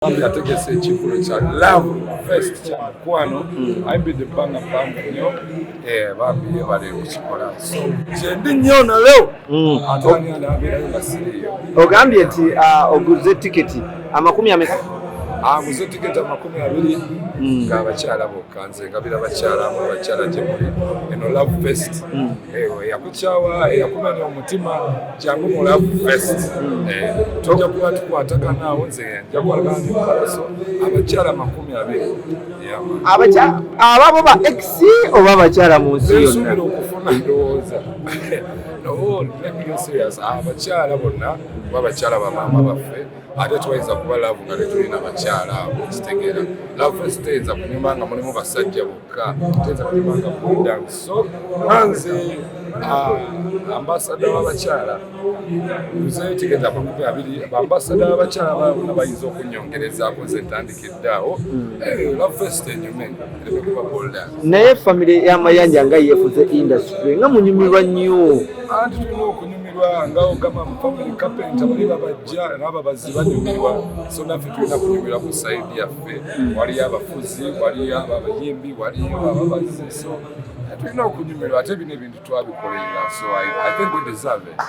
Yategese ekivulo kya love first kya mukwano ayimbidde ebbanga pampu nnyo bambi bali kukikola so kyendi nnyo naleo ate ani anabeerayo nga siriiyo. Ogambye nti oguze tiketi amakumi ameka? Aguze tiketi 20 ng'abakyala bokka nze ngabira abakyala mu abakyala gye muli eno love fest yakukyawa yakumenya omutima kyangu mu love fest tojja kuba tukwatagana awo nze nja kwagala so abakyala 20 abakyala ababo ba ex oba abakyala mu nsi yonna nsuubira okufuna ndowooza abakyala bonna babakyala bamaama baffe ate tuwaiza kuba laavu nga tetulina bakyala abo kitegeera love fest teyinza kunyuma nga mulimu basajja bokka teyinza kunyuma nga mulidansi so nanze ambasada w'abakyala nze tiketi 20 bambasada w'abakyala bonna bayinza okunyongerezaako nze ntandikidde awo love fest enyume ereme kuba bolda naye famire y'amayanja nga yeefuze industry nga munyumirwa nnyo anti tulina okunyumirwa nga ogamba mu family carpenter bali babajja n'ababazi banyumirwa so naffe tulina kunyumirwa ku sayidi yaffe waliyo abafuzi waliyo abayimbi waliyo ababazi so tulina okunyumirwa ate bino ebintu twabikolerera so I think we deserve it.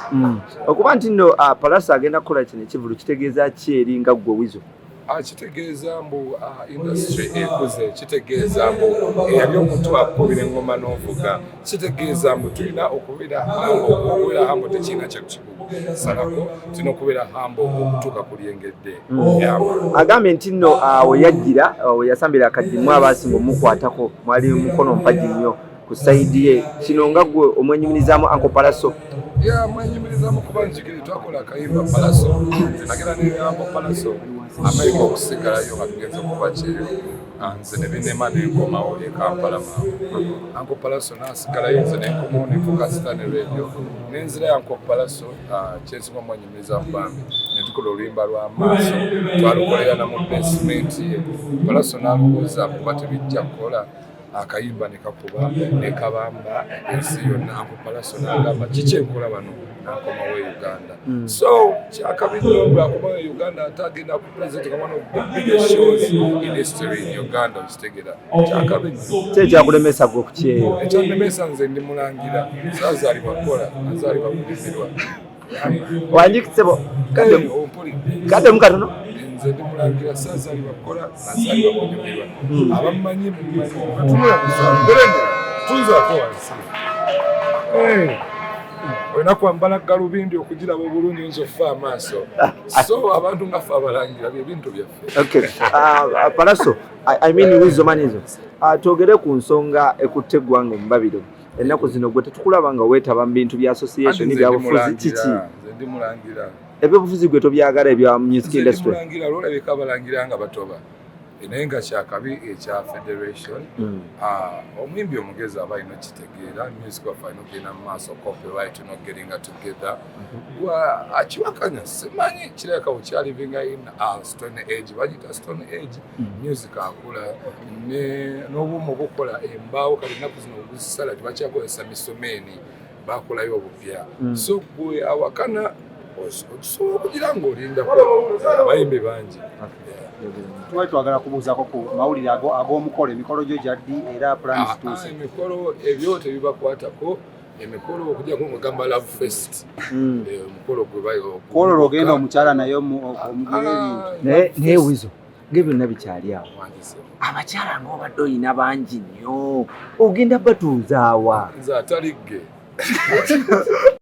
Okuba nti nno Palasa agenda kukola kino ekivulu kitegeeza ki eri nga ggwe Weasel? Kitegeeza mbu industry ekuze, kitegeeza mbu eyali omuntu akubira engoma n'ovuga, kitegeeza mbu tulina okubeera hambo tekiina kyekusalako, tulina okubeera hambo okutuuka ku lyengedde. Agambye nti nno we yajjira we yasambira akaddimu abasinga omukwatako mwali mukono mpagi nnyo ku sayidi ye kino nga ggwe omwenyumirizaamu Uncle Palaso? Mwenyumirizaamu kuba njigiri twakola akayimba Palaso nagera ne Uncle Palaso Amerika okusigalayo nga tugenze kuba kyeyo nze ne binema n'enkomawo e Kampala Uncle Palaso n'asigalayo nze n'enkomawo nefuuka Sitani Radio n'enzira ya Uncle Palaso kyensinga mwenyumirizaamu bambi ne tukola oluyimba lwa maaso twalukolera na mu basement ye Palaso n'alowooza kuba tebijja kukola akayimba ne kakuba ne kabamba ensi yonna Uncle Palaso n'agamba kiki enkola bano n'akomawo e Uganda so kyakabiri bw'akomawo e Uganda ate agenda ku president one of the biggest shows in history in Uganda kitegera kyakabiri kyakulemesa gwe okukyeyo ekyannemesa nze ndi mulangira saazaalibwa kukola nazaalibwa kulimirwa wanjikisebo kadde mukatono nze ndi mulangira saazaalibwa kukola nazaalibwa kunyumirwa abamumanyi mumanyi tunzaako wansi olina kwambala galubindi okugiraba obulungi nzo ffe amaaso so abantu nga ffe abalangira byebintu byaffe. Palaso I mean Weasel Manizo twogere ku nsonga ekutte eggwanga omubabiro ennaku zino gwe tetukulaba nga weetaba mu bintu bya association byabufuzi kiki? Nze ndi mulangira ebyobufuzi gwe tobyagala ebya music industry? Mulangira olabika abalangira nga batoba naye nga kyakabi ekya federation omwimbi omugezi aba alina kitegeera music of alina okugenda mu maaso copyright not getting together akiwakanya simanyi kireka bukyali vinga in stone age bagita stone age music akula n'obumu obukola embaawo kali ennaku zino obuzisala tebakyakozesa misomeni bakolayo obupya so gwe awakana osobola okugira ng'olinda abayimbi bangi. Tuwe twagala kubuuzaako ku mawulire ag'omukolo emikolo gyo gyaddi era plans tuuse emikolo ebyo tebibakwatako emikolo okujjako mugamba love fest omukolo gwe bayo kwololo ogenda omukyala naye omugula naye Weasel ng'ebyonna bikyali awo abakyala ng'obadde oyina bangi nnyo ogenda batuuzaawa nze ataligge